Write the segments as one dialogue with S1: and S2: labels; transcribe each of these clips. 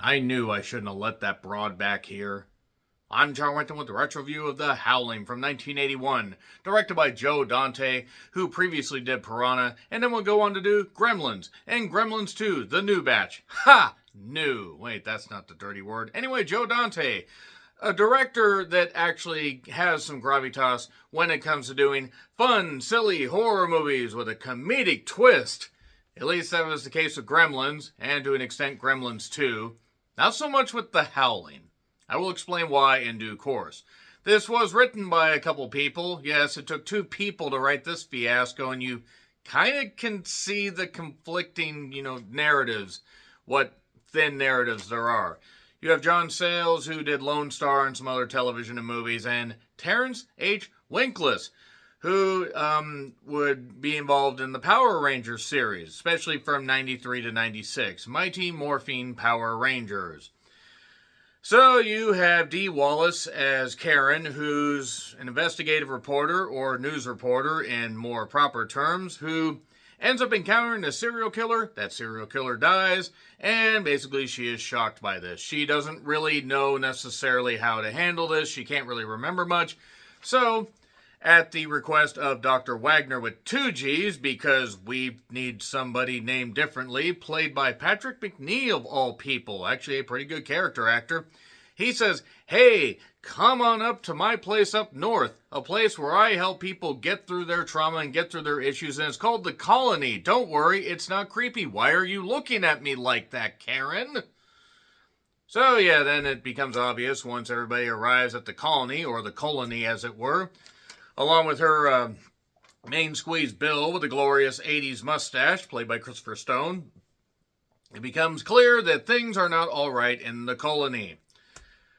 S1: I knew I shouldn't have let that broad back here. I'm John Renton with the retro review of The Howling from 1981, directed by Joe Dante, who previously did Piranha, and then will go on to do Gremlins, and Gremlins 2, the new batch. Ha! New. Wait, that's not the dirty word. Anyway, Joe Dante, a director that actually has some gravitas when it comes to doing fun, silly horror movies with a comedic twist. At least that was the case with Gremlins, and to an extent Gremlins 2. Not so much with The Howling. I will explain why in due course. This was written by a couple people. Yes, it took two people to write this fiasco, and you kind of can see the conflicting, narratives, what thin narratives there are. You have John Sayles, who did Lone Star and some other television and movies, and Terrence H. Winkless, who would be involved in the Power Rangers series, especially from 93 to 96. Mighty Morphine Power Rangers. So you have Dee Wallace as Karen, who's an investigative reporter, or news reporter in more proper terms, who ends up encountering a serial killer. That serial killer dies, and basically she is shocked by this. She doesn't really know necessarily how to handle this. She can't really remember much. So, at the request of Dr. Wagner with two G's, because we need somebody named differently, played by Patrick McNee of all people, actually a pretty good character actor, he says, "Hey, come on up to my place up north, a place where I help people get through their trauma and get through their issues, and it's called the Colony. Don't worry, it's not creepy. Why are you looking at me like that, Karen?" So yeah, then it becomes obvious once everybody arrives at the Colony, or the Colony as it were, along with her main squeeze Bill with a glorious 80s mustache, played by Christopher Stone, it becomes clear that things are not all right in the Colony.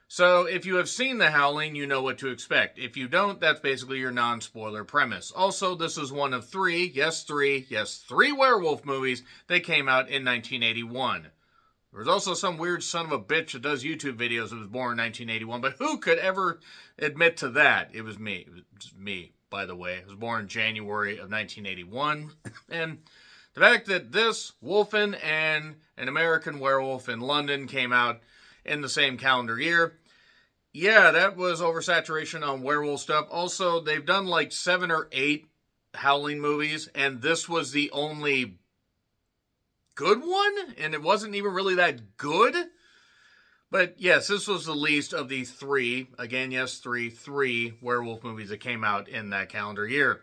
S1: So if you have seen The Howling, you know what to expect. If you don't, that's basically your non-spoiler premise. Also, this is one of three werewolf movies that came out in 1981. There was also some weird son of a bitch that does YouTube videos that was born in 1981, but who could ever admit to that? It was me. It was me, by the way. I was born in January of 1981. And the fact that this, Wolfen, and An American Werewolf in London came out in the same calendar year, yeah, that was oversaturation on werewolf stuff. Also, they've done like 7 or 8 Howling movies, and this was the only good one, and it wasn't even really that good. But yes, this was the least of the three werewolf movies that came out in that calendar year.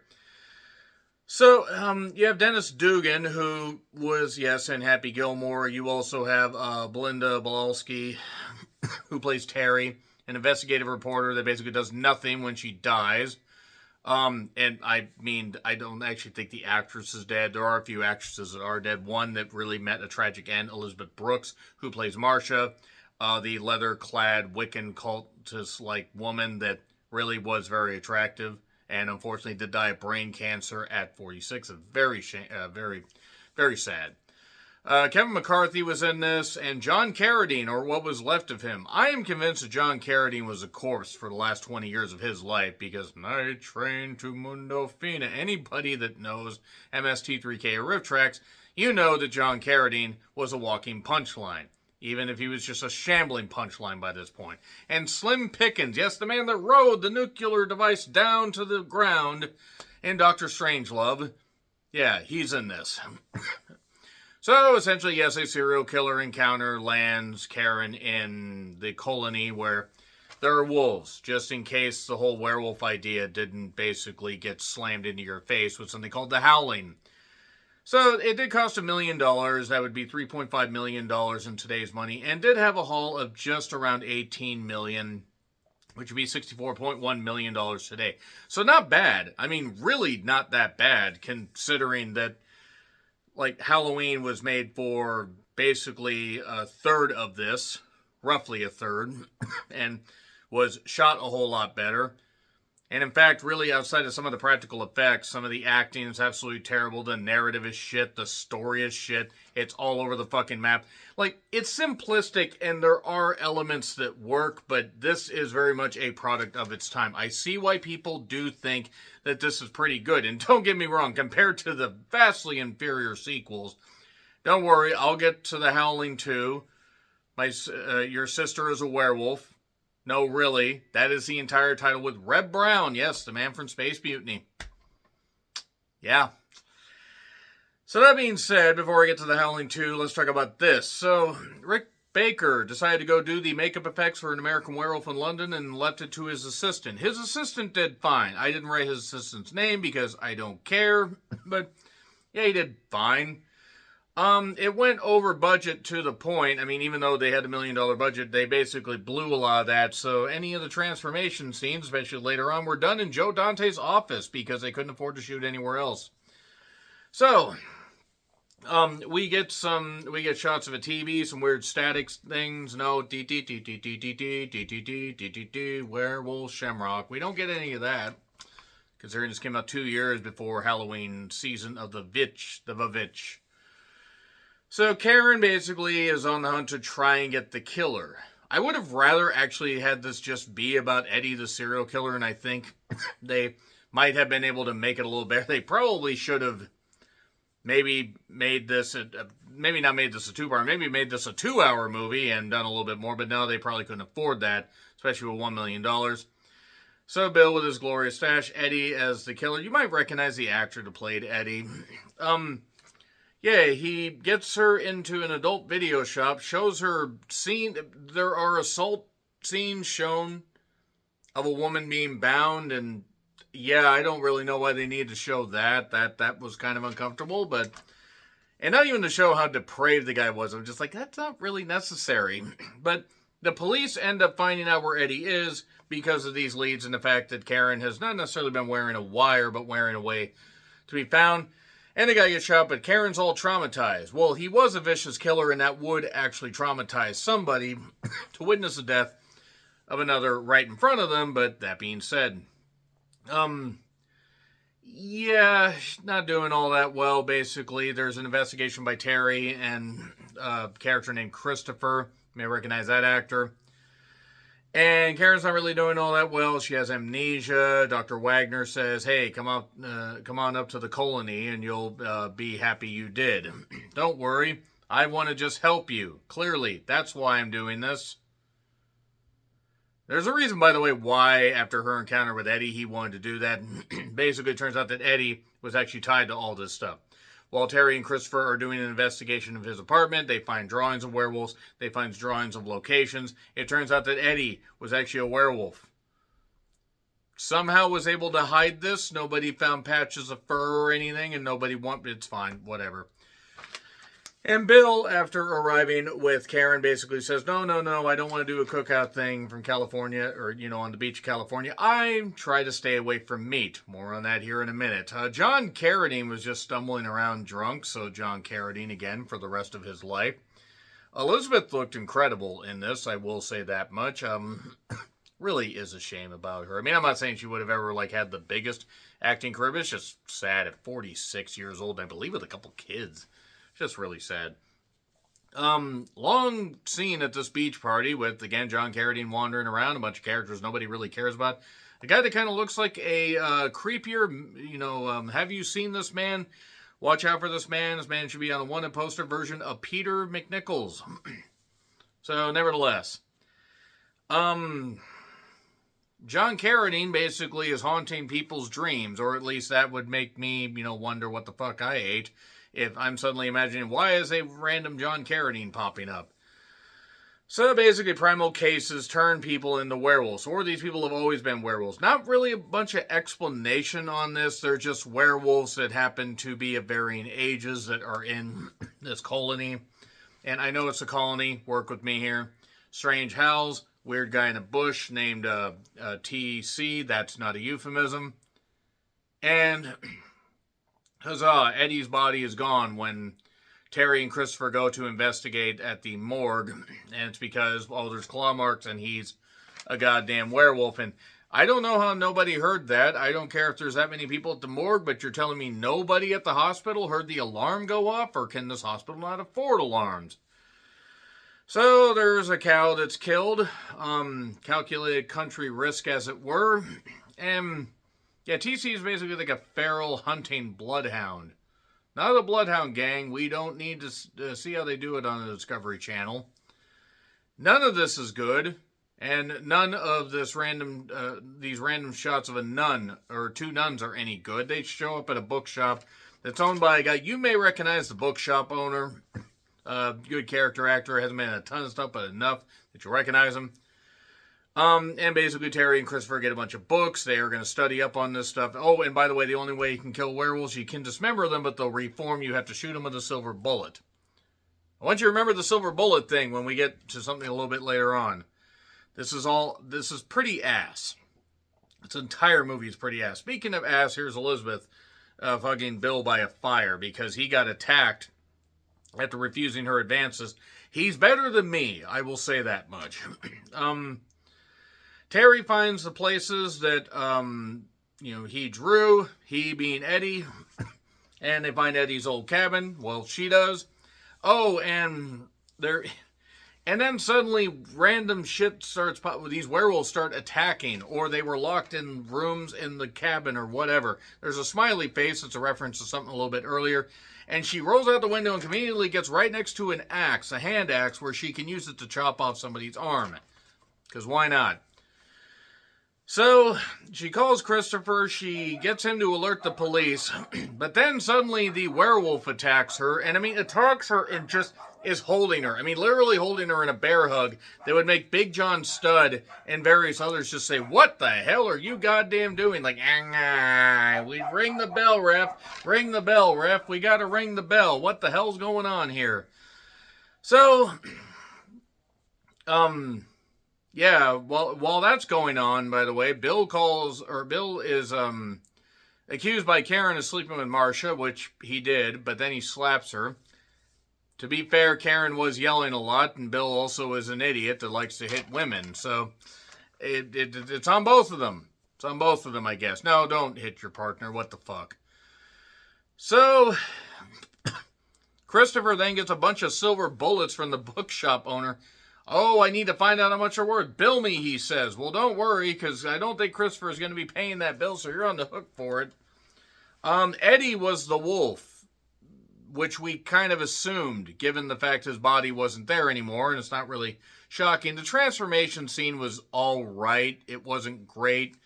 S1: So, you have Dennis Dugan, who was, yes, in Happy Gilmore. You also have Belinda Balowski, who plays Terry, an investigative reporter that basically does nothing when she dies. And I mean, I don't actually think the actress is dead. There are a few actresses that are dead. One that really met a tragic end, Elizabeth Brooks, who plays Marcia, the leather-clad Wiccan cultist-like woman that really was very attractive, and unfortunately did die of brain cancer at 46. It's very, very sad. Kevin McCarthy was in this, and John Carradine, or what was left of him. I am convinced that John Carradine was a corpse for the last 20 years of his life, because Night Train to Mundo Fina. Anybody that knows MST3K or Riff Tracks, you know that John Carradine was a walking punchline, even if he was just a shambling punchline by this point. And Slim Pickens, yes, the man that rode the nuclear device down to the ground in Dr. Strangelove, yeah, he's in this. So, essentially, yes, a serial killer encounter lands Karen in the Colony where there are wolves, just in case the whole werewolf idea didn't basically get slammed into your face with something called The Howling. So, it did cost $1 million. That would be $3.5 million in today's money, and did have a haul of just around $18 million, which would be $64.1 million today. So, not bad. I mean, really not that bad, considering that like Halloween was made for basically a third of this, roughly a third, and was shot a whole lot better. And in fact, really outside of some of the practical effects, some of the acting is absolutely terrible. The narrative is shit. The story is shit. It's all over the fucking map. Like, it's simplistic and there are elements that work, but this is very much a product of its time. I see why people do think that this is pretty good. And don't get me wrong, compared to the vastly inferior sequels, don't worry, I'll get to The Howling 2. Your sister is a werewolf. No, really. That is the entire title with Reb Brown. Yes, the man from Space Mutiny. Yeah. So that being said, before we get to the Howling 2, let's talk about this. So, Rick Baker decided to go do the makeup effects for An American Werewolf in London and left it to his assistant. His assistant did fine. I didn't write his assistant's name because I don't care, but yeah, he did fine. It went over budget to the point, I mean, even though they had $1 million budget, they basically blew a lot of that, so any of the transformation scenes, especially later on, were done in Joe Dante's office because they couldn't afford to shoot anywhere else. So, we get shots of a TV, some weird static things, no, werewolf shamrock. We don't get any of that, considering this came out 2 years before Halloween season of the Vavitch. So Karen basically is on the hunt to try and get the killer. I would have rather actually had this just be about Eddie the serial killer, and I think they might have been able to make it a little better. They probably should have maybe made this, maybe not made this a 2-part, maybe made this a 2-hour movie and done a little bit more, but no, they probably couldn't afford that, especially with $1 million. So Bill with his glorious stash, Eddie as the killer. You might recognize the actor that played Eddie. Yeah, he gets her into an adult video shop, shows her scene. There are assault scenes shown of a woman being bound, and yeah, I don't really know why they need to show that. That was kind of uncomfortable, but... And not even to show how depraved the guy was. I'm just like, that's not really necessary. But the police end up finding out where Eddie is because of these leads and the fact that Karen has not necessarily been wearing a wire, but wearing a way to be found. And the guy gets shot, but Karen's all traumatized. Well, he was a vicious killer, and that would actually traumatize somebody to witness the death of another right in front of them, but that being said, yeah, not doing all that well, basically. There's an investigation by Terry and a character named Christopher. You may recognize that actor. And Karen's not really doing all that well. She has amnesia. Dr. Wagner says, hey, come on up to the Colony and you'll be happy you did. Don't worry. I want to just help you. Clearly, that's why I'm doing this. There's a reason, by the way, why after her encounter with Eddie, he wanted to do that. Basically, it turns out that Eddie was actually tied to all this stuff. While Terry and Christopher are doing an investigation of his apartment, they find drawings of werewolves. They find drawings of locations. It turns out that Eddie was actually a werewolf. Somehow was able to hide this. Nobody found patches of fur or anything, and nobody it's fine, whatever. And Bill, after arriving with Karen, basically says, no, I don't want to do a cookout thing from California, or, on the beach of California. I try to stay away from meat. More on that here in a minute. John Carradine was just stumbling around drunk, so John Carradine again for the rest of his life. Elizabeth looked incredible in this, I will say that much. Really is a shame about her. I mean, I'm not saying she would have ever, had the biggest acting career, but it's just sad at 46 years old, and I believe with a couple kids. Just really sad. Long scene at this beach party with, again, John Carradine wandering around, a bunch of characters nobody really cares about. A guy that kind of looks like a creepier, have you seen this man? Watch out for this man. This man should be on the wanted poster version of Peter McNichols. So, nevertheless. John Carradine basically is haunting people's dreams, or at least that would make me, wonder what the fuck I ate. If I'm suddenly imagining, why is a random John Carradine popping up? So basically, primal cases turn people into werewolves, or these people have always been werewolves. Not really a bunch of explanation on this. They're just werewolves that happen to be of varying ages that are in this colony. And I know it's a colony. Work with me here. Strange howls. Weird guy in a bush named TC. That's not a euphemism. And... huzzah, Eddie's body is gone when Terry and Christopher go to investigate at the morgue. And it's because, there's claw marks and he's a goddamn werewolf. And I don't know how nobody heard that. I don't care if there's that many people at the morgue, but you're telling me nobody at the hospital heard the alarm go off? Or can this hospital not afford alarms? So there's a cow that's killed. Calculated country risk, as it were. And... yeah, TC is basically like a feral hunting bloodhound. Not a bloodhound gang. We don't need to see how they do it on the Discovery Channel. None of this is good, and none of this these random shots of a nun or two nuns are any good. They show up at a bookshop that's owned by a guy. You may recognize the bookshop owner. Good character actor, hasn't been in a ton of stuff, but enough that you recognize him. And basically Terry and Christopher get a bunch of books. They are going to study up on this stuff. Oh, and by the way, the only way you can kill werewolves, you can dismember them, but they'll reform. You have to shoot them with a silver bullet. I want you to remember the silver bullet thing when we get to something a little bit later on. This is pretty ass. This entire movie is pretty ass. Speaking of ass, here's Elizabeth fucking Bill by a fire because he got attacked after refusing her advances. He's better than me, I will say that much. Terry finds the places that, he drew, he being Eddie, and they find Eddie's old cabin. Well, she does. Oh, and then suddenly random shit starts popping. These werewolves start attacking, or they were locked in rooms in the cabin or whatever. There's a smiley face. It's a reference to something a little bit earlier. And she rolls out the window and conveniently gets right next to an axe, a hand axe, where she can use it to chop off somebody's arm. Because why not? So, she calls Christopher, she gets him to alert the police, but then suddenly the werewolf attacks her, and attacks her and just is holding her. Literally holding her in a bear hug that would make Big John Studd and various others just say, "What the hell are you goddamn doing?" Like, we ring the bell, ref. Ring the bell, ref. We gotta ring the bell. What the hell's going on here? So, yeah, while that's going on, by the way, Bill is accused by Karen of sleeping with Marcia, which he did, but then he slaps her. To be fair, Karen was yelling a lot, and Bill also is an idiot that likes to hit women, so it's on both of them. It's on both of them, I guess. No, don't hit your partner. What the fuck? So, Christopher then gets a bunch of silver bullets from the bookshop owner. Oh, I need to find out how much they're worth. Bill me, he says. Well, don't worry, because I don't think Christopher is going to be paying that bill, so you're on the hook for it. Eddie was the wolf, which we kind of assumed, given the fact his body wasn't there anymore, and it's not really shocking. The transformation scene was all right. It wasn't great.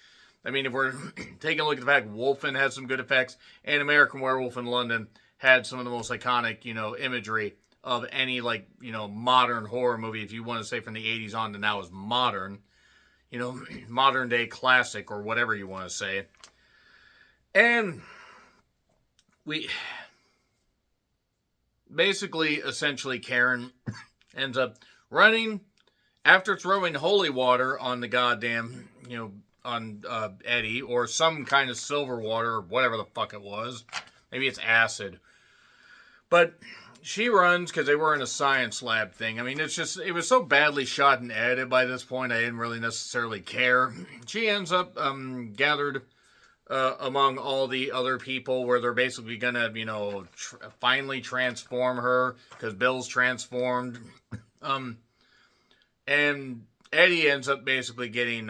S1: If we're taking a look at the fact Wolfen had some good effects, and American Werewolf in London had some of the most iconic, imagery of any, modern horror movie, if you want to say from the 80s on to now is modern, modern day classic or whatever you want to say. And essentially Karen ends up running after throwing holy water on the goddamn, on Eddie, or some kind of silver water, or whatever the fuck it was. Maybe it's acid. But she runs because they were in a science lab thing. It was so badly shot and edited by this point, I didn't really necessarily care. She ends up gathered among all the other people where they're basically going to, finally transform her because Bill's transformed. And Eddie ends up basically getting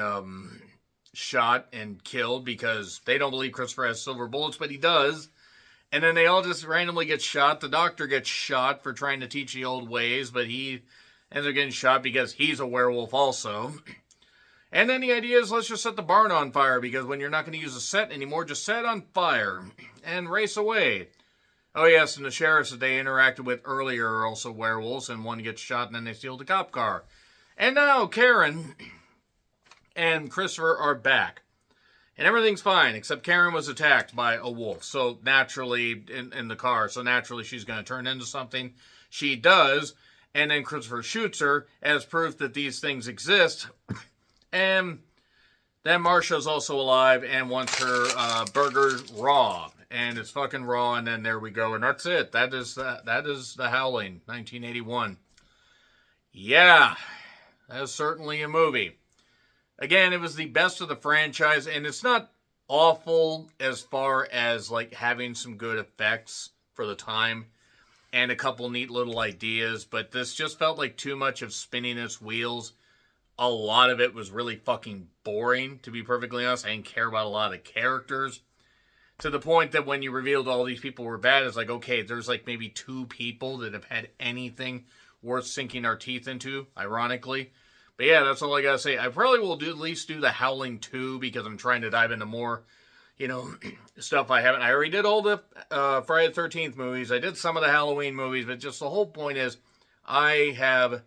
S1: shot and killed because they don't believe Christopher has silver bullets, but he does. And then they all just randomly get shot. The doctor gets shot for trying to teach the old ways, but he ends up getting shot because he's a werewolf also. And then the idea is, let's just set the barn on fire, because when you're not going to use a set anymore, just set it on fire and race away. Oh yes, and the sheriffs that they interacted with earlier are also werewolves, and one gets shot and then they steal the cop car. And now Karen and Christopher are back. And everything's fine, except Karen was attacked by a wolf. So naturally, in the car, so naturally she's going to turn into something. She does, and then Christopher shoots her as proof that these things exist. And then Marcia's also alive and wants her burger raw. And it's fucking raw, and then there we go. And that's it. That is the Howling, 1981. Yeah, that is certainly a movie. Again, it was the best of the franchise, and it's not awful as far as having some good effects for the time and a couple neat little ideas, but this just felt like too much of spinning its wheels. A lot of it was really fucking boring, to be perfectly honest. I didn't care about a lot of characters, to the point that when you revealed all these people were bad, it's okay, there's maybe 2 people that have had anything worth sinking our teeth into, ironically. But yeah, that's all I gotta say. I probably will at least do the Howling 2 because I'm trying to dive into more, stuff I haven't. I already did all the Friday the 13th movies. I did some of the Halloween movies, but just the whole point is I have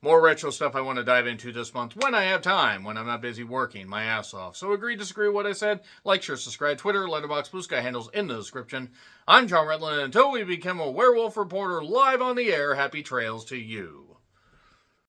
S1: more retro stuff I want to dive into this month when I have time, when I'm not busy working my ass off. So agree, disagree with what I said? Like, share, subscribe, Twitter, Letterboxd, Blue Sky handles in the description. I'm John Redland, and until we become a werewolf reporter live on the air, happy trails to you.